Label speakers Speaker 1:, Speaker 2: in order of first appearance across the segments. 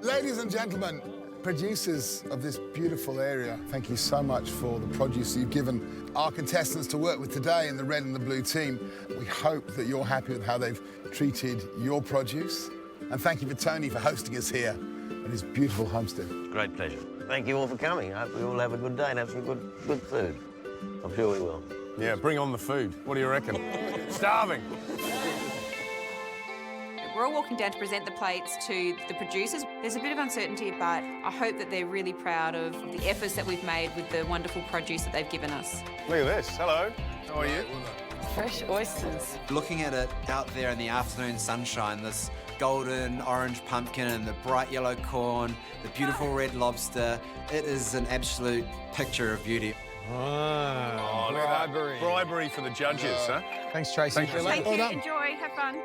Speaker 1: Ladies and gentlemen, producers of this beautiful area, thank you so much for the produce you've given our contestants to work with today in the red and the blue team. We hope that you're happy with how they've treated your produce. And thank you for Tony for hosting us here at his beautiful homestead.
Speaker 2: Great pleasure. Thank you all for coming. I hope we all have a good day and have some good food. I'm sure we will.
Speaker 3: Yeah, bring on the food. What do you reckon? Starving.
Speaker 4: We're all walking down to present the plates to the producers. There's a bit of uncertainty, but I hope that they're really proud of the efforts that we've made with the wonderful produce that they've given us.
Speaker 3: Look at this. Hello. How are you?
Speaker 5: Fresh oysters.
Speaker 6: Looking at it out there in the afternoon sunshine, this golden orange pumpkin and the bright yellow corn, the beautiful red lobster, it is an absolute picture of beauty.
Speaker 3: Oh, look at that. Bribery for the judges, huh?
Speaker 7: Thanks, Tracy.
Speaker 4: Thank you. Enjoy. Have fun.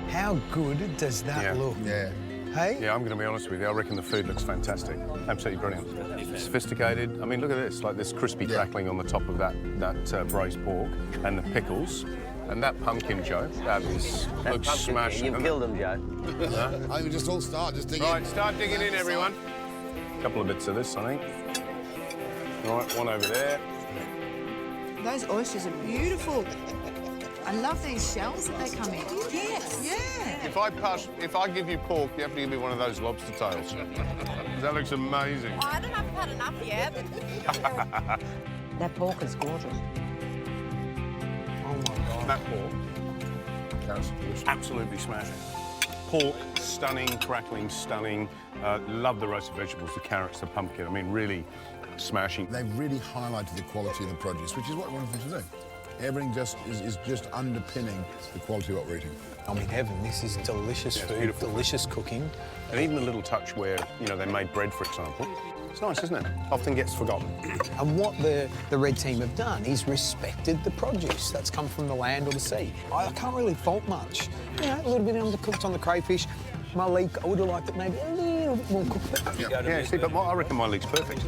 Speaker 7: How good does that look?
Speaker 1: Yeah.
Speaker 7: Hey?
Speaker 3: Yeah, I'm going to be honest with you. I reckon the food looks fantastic. Absolutely brilliant. Sophisticated. I mean, look at this, like this crispy crackling on the top of that braised pork and the pickles. And that pumpkin, Joe, that looks smashing.
Speaker 2: You've killed them, Joe.
Speaker 1: I think we just all start, just dig in.
Speaker 3: Right, start digging in, everyone. A couple of bits of this, I think. Right, one over there.
Speaker 5: Those oysters are beautiful. I love these shells that they come in. Yes. Yeah.
Speaker 3: If I give you pork, you have to give me one of those lobster tails. That looks amazing.
Speaker 5: Oh, I don't know if I've had enough yet. That pork is gorgeous.
Speaker 7: Oh, my God.
Speaker 3: That pork was absolutely smashing. Pork, stunning, crackling, stunning. Love the roasted vegetables, the carrots, the pumpkin. I mean, really smashing.
Speaker 1: They've really highlighted the quality of the produce, which is what we wanted to do. Everything just is just underpinning the quality of what we're eating.
Speaker 7: I'm in heaven. This is delicious food,
Speaker 3: beautiful.
Speaker 7: delicious cooking.
Speaker 3: And even the little touch where, you know, they made bread, for example. It's nice, isn't it? Often gets forgotten.
Speaker 7: And what the red team have done is respected the produce that's come from the land or the sea. I can't really fault much. You know, a little bit undercooked on the crayfish. My leek, I would have liked it maybe a little bit more cooked.
Speaker 3: Yeah, see, but I reckon my leek's perfect.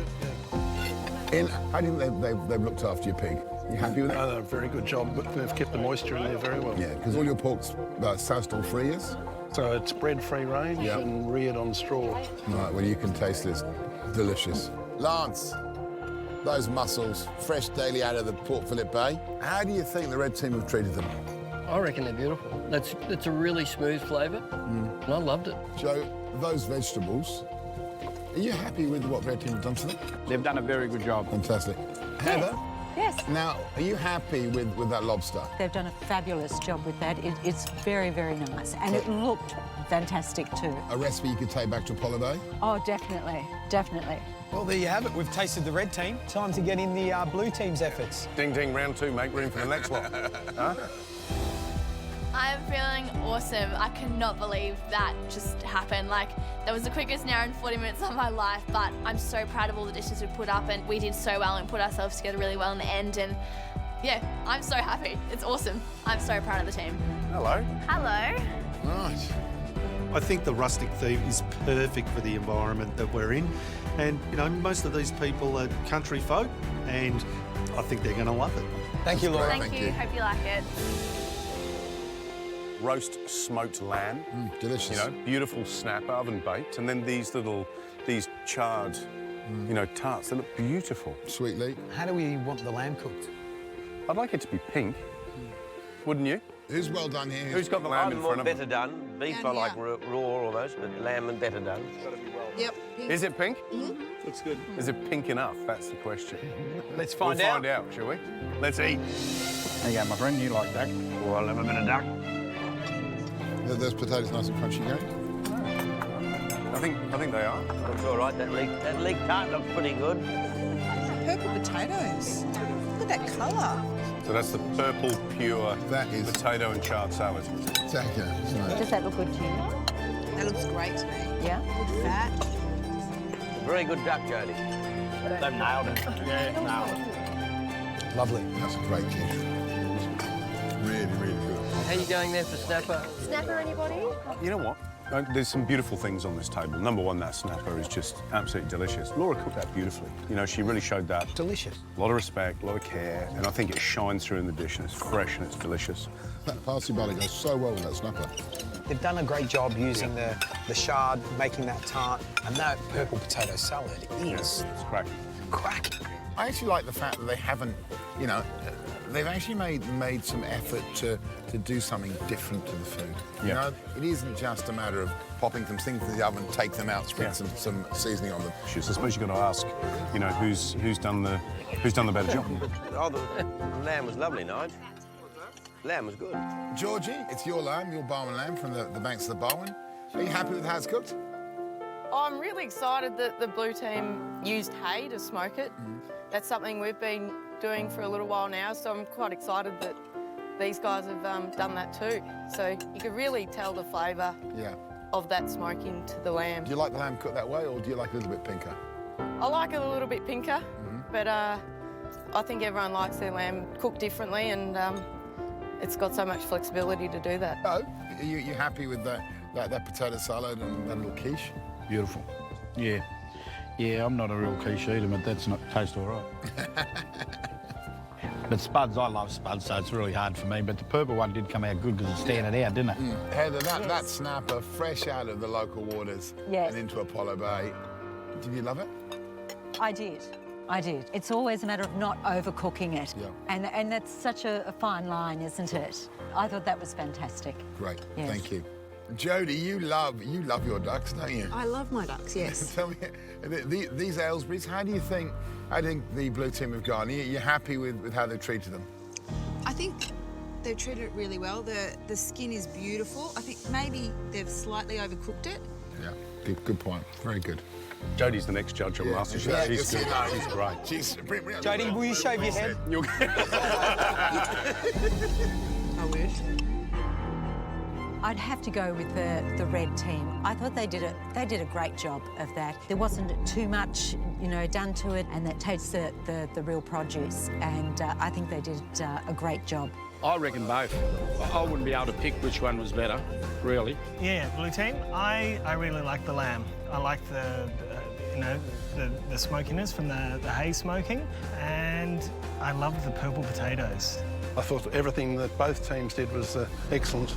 Speaker 1: Ian, how do you think they've looked after your pig? You happy with it?
Speaker 8: A very good job, but they've kept the moisture in there very well.
Speaker 1: Yeah, because all your pork's sow-stall free, yes?
Speaker 8: So it's bred free range and reared on straw.
Speaker 1: Right, well, you can taste this. Delicious. Lance, those mussels, fresh daily out of the Port Phillip Bay. How do you think the red team have treated them?
Speaker 9: I reckon they're beautiful. It's a really smooth flavour, and I loved it.
Speaker 1: Joe, those vegetables, are you happy with what red team have done to them?
Speaker 10: They've done a very good job.
Speaker 1: Fantastic. Heather?
Speaker 5: Yes.
Speaker 1: Now, are you happy with that lobster?
Speaker 11: They've done a fabulous job with that. It's very, very nice. And it looked fantastic too.
Speaker 1: A recipe you could take back to Apollo Bay?
Speaker 11: Oh, definitely, definitely.
Speaker 7: Well, there you have it. We've tasted the red team. Time to get in the blue team's efforts.
Speaker 3: Ding, ding, round two, make room for the next one. Huh?
Speaker 12: I'm feeling awesome. I cannot believe that just happened. Like, that was the quickest hour and 40 minutes of my life, but I'm so proud of all the dishes we put up, and we did so well and put ourselves together really well in the end, and yeah, I'm so happy. It's awesome. I'm so proud of the team.
Speaker 3: Hello.
Speaker 12: Hello.
Speaker 1: Right.
Speaker 8: I think the rustic theme is perfect for the environment that we're in. And, you know, most of these people are country folk, and I think they're going to love it.
Speaker 7: Thank you, Laura.
Speaker 12: Thank you. Hope you like it.
Speaker 3: Roast smoked lamb.
Speaker 1: Delicious.
Speaker 3: You know, beautiful snap, oven baked. And then these charred, you know, tarts. They look beautiful.
Speaker 1: Sweetly.
Speaker 7: How do we want the lamb cooked?
Speaker 3: I'd like it to be pink. Wouldn't you?
Speaker 1: Who's well done here?
Speaker 3: Who's got the lamb in front of
Speaker 2: Better
Speaker 3: them?
Speaker 2: done. Beef I like raw almost, but lamb and better done.
Speaker 5: Yep.
Speaker 3: Is it pink?
Speaker 8: Looks good.
Speaker 3: Is it pink enough? That's the question.
Speaker 7: Let's
Speaker 3: We'll
Speaker 7: find out.
Speaker 3: find out, shall we? Let's eat.
Speaker 10: There you go, my friend. You like duck?
Speaker 2: Oh, I'll have a bit of duck.
Speaker 1: Are those potatoes nice and crunchy, Gary?
Speaker 3: I think they are.
Speaker 2: Looks all right. That leek tart looks pretty good.
Speaker 5: Purple potatoes. Look at that colour.
Speaker 3: So that's the purple, pure potato and charred salad.
Speaker 1: Exactly.
Speaker 11: Does that look good to you?
Speaker 5: That looks great to me.
Speaker 11: Yeah?
Speaker 5: Good fat.
Speaker 2: Very good duck, Jodie.
Speaker 10: They've nailed it. Yeah, nailed it.
Speaker 7: Lovely.
Speaker 1: That's a great dish. Really, really good.
Speaker 9: How you going there for snapper?
Speaker 12: Snapper, anybody?
Speaker 3: You know what? There's some beautiful things on this table. Number one, that snapper is just absolutely delicious. Laura cooked that beautifully. You know, she really showed that.
Speaker 7: Delicious.
Speaker 3: A lot of respect, a lot of care, and I think it shines through in the dish, and it's fresh and it's delicious.
Speaker 1: That parsley butter goes so well with that snapper.
Speaker 7: They've done a great job using the chard, making that tart, and that purple potato salad is
Speaker 3: It's cracking.
Speaker 7: cracking.
Speaker 1: I actually like the fact that they haven't, you know, they've actually made some effort to do something different to the food. You
Speaker 3: Yeah.
Speaker 1: know, it isn't just a matter of popping some things into the oven, take them out, sprinkle some seasoning on them.
Speaker 3: I suppose you've got to ask, you know, who's done the better job.
Speaker 2: Oh, the lamb was lovely, Nige. Lamb was good.
Speaker 1: Georgie, it's your lamb, your Barwon lamb from the banks of the Barwon. Are you happy with how it's cooked?
Speaker 13: I'm really excited that the blue team used hay to smoke it. That's something we've been doing for a little while now, so I'm quite excited that these guys have done that too. So you can really tell the flavour of that smoking to the lamb.
Speaker 1: Do you like the lamb cooked that way, or do you like it a little bit pinker?
Speaker 13: I like it a little bit pinker, but I think everyone likes their lamb cooked differently, and it's got so much flexibility to do that.
Speaker 1: Oh, are you happy with that potato salad and that little quiche?
Speaker 10: Beautiful. Yeah. Yeah, I'm not a real quiche eater, but that's not tastes all right. But spuds, I love spuds, so it's really hard for me. But the purple one did come out good because it's standing out, didn't it?
Speaker 1: Heather, that snapper, fresh out of the local waters and into Apollo Bay, did you love it?
Speaker 11: I did. I did. It's always a matter of not overcooking it.
Speaker 1: Yeah.
Speaker 11: And that's such a fine line, isn't it? I thought that was fantastic.
Speaker 1: Great,
Speaker 11: Yes.
Speaker 1: thank you. Jodie, you love your ducks, don't you?
Speaker 5: I love my ducks, yes.
Speaker 1: Tell me, these Aylesbury's, how do you think the blue team have gone? Are you happy with how they've treated them?
Speaker 5: I think they've treated it really well. The skin is beautiful. I think maybe they've slightly overcooked it.
Speaker 1: Yeah, good point. Very good.
Speaker 3: Jodie's the next judge on MasterChef.
Speaker 1: Yeah,
Speaker 3: She's
Speaker 1: good.
Speaker 3: good. She's great.
Speaker 1: She's
Speaker 7: Jodie, will you shave your head?
Speaker 5: I wish.
Speaker 11: I'd have to go with the red team. I thought they did a great job of that. There wasn't too much, you know, done to it, and that takes the real produce. And I think they did a great job.
Speaker 10: I reckon both. I wouldn't be able to pick which one was better, really.
Speaker 14: Yeah, blue team. I really like the lamb. I like the smokiness from the hay smoking, and I love the purple potatoes.
Speaker 8: I thought everything that both teams did was excellent.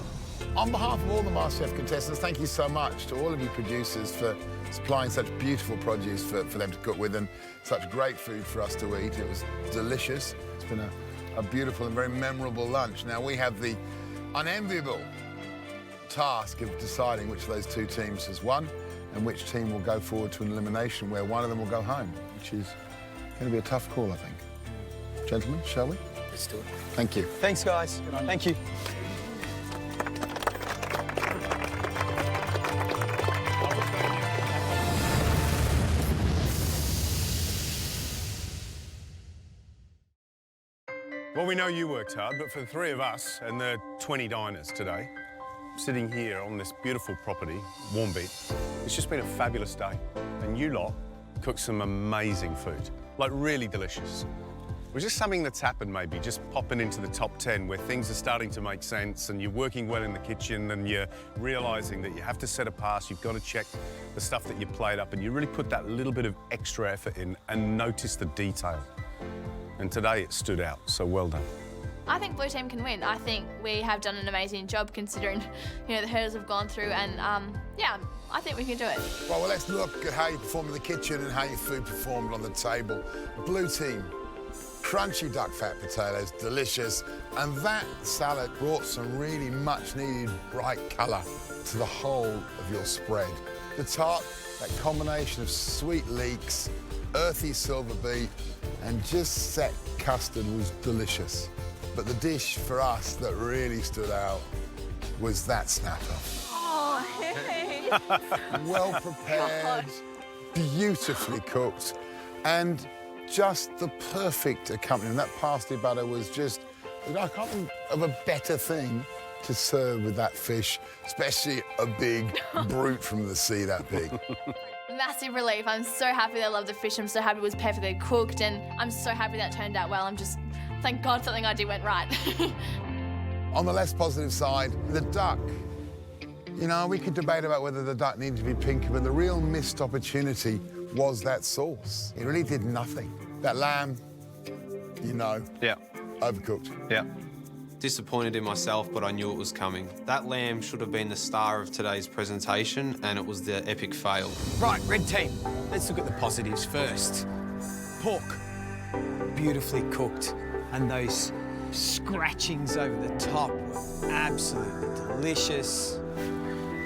Speaker 1: On behalf of all the MasterChef contestants, thank you so much to all of you producers for supplying such beautiful produce for them to cook with and such great food for us to eat. It was delicious. It's been a beautiful and very memorable lunch. Now, we have the unenviable task of deciding which of those two teams has won and which team will go forward to an elimination where one of them will go home, which is going to be a tough call, I think. Gentlemen, shall we?
Speaker 7: Let's do it.
Speaker 1: Thank you.
Speaker 7: Thanks, guys. Thank you.
Speaker 3: Well, we know you worked hard, but for the three of us and the 20 diners today, sitting here on this beautiful property, Warmbeat, it's just been a fabulous day. And you lot cooked some amazing food, like really delicious. It was just something that's happened maybe, just popping into the top 10 where things are starting to make sense and you're working well in the kitchen and you're realising that you have to set a pass, you've got to check the stuff that you played up and you really put that little bit of extra effort in and notice the detail. And today it stood out, so well done.
Speaker 12: I think blue team can win. I think we have done an amazing job considering, you know, the hurdles have gone through, and yeah, I think we can do it.
Speaker 1: Well, let's look at how you performed in the kitchen and how your food performed on the table. Blue team, crunchy duck fat potatoes, delicious, and that salad brought some really much-needed bright colour to the whole of your spread. The tart, that combination of sweet leeks, earthy silver beet, and just set custard was delicious. But the dish for us that really stood out was that snapper.
Speaker 12: Oh, hey.
Speaker 1: Well prepared, beautifully cooked, and just the perfect accompaniment. That parsley butter was just, I can't think of a better thing to serve with that fish, especially a big brute from the sea that big.
Speaker 12: Massive relief. I'm so happy that I love the fish. I'm so happy it was perfectly cooked, and I'm so happy that turned out well. Thank God something I did went right.
Speaker 1: On the less positive side, the duck. You know, we could debate about whether the duck needed to be pinker, but the real missed opportunity was that sauce. It really did nothing. That lamb, you know, overcooked.
Speaker 10: Yeah.
Speaker 15: disappointed in myself, but I knew it was coming. That lamb should have been the star of today's presentation, and it was the epic fail.
Speaker 7: Right, red team, let's look at the positives first. Pork, beautifully cooked, and those scratchings over the top were absolutely delicious.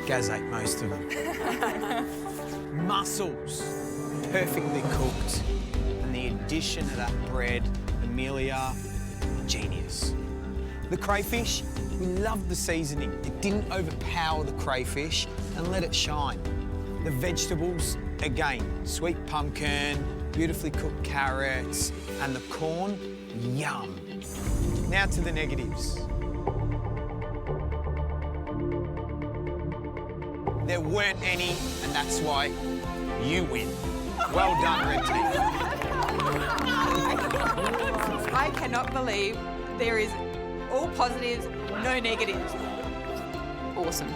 Speaker 7: Gaz ate most of them. Mussels, perfectly cooked, and the addition of that bread, Amelia, genius. The crayfish, we loved the seasoning. It didn't overpower the crayfish and let it shine. The vegetables, again, sweet pumpkin, beautifully cooked carrots, and the corn, yum. Now to the negatives. There weren't any, and that's why you win. Well done, red team.
Speaker 4: I cannot believe there is all positives, no negatives. Awesome.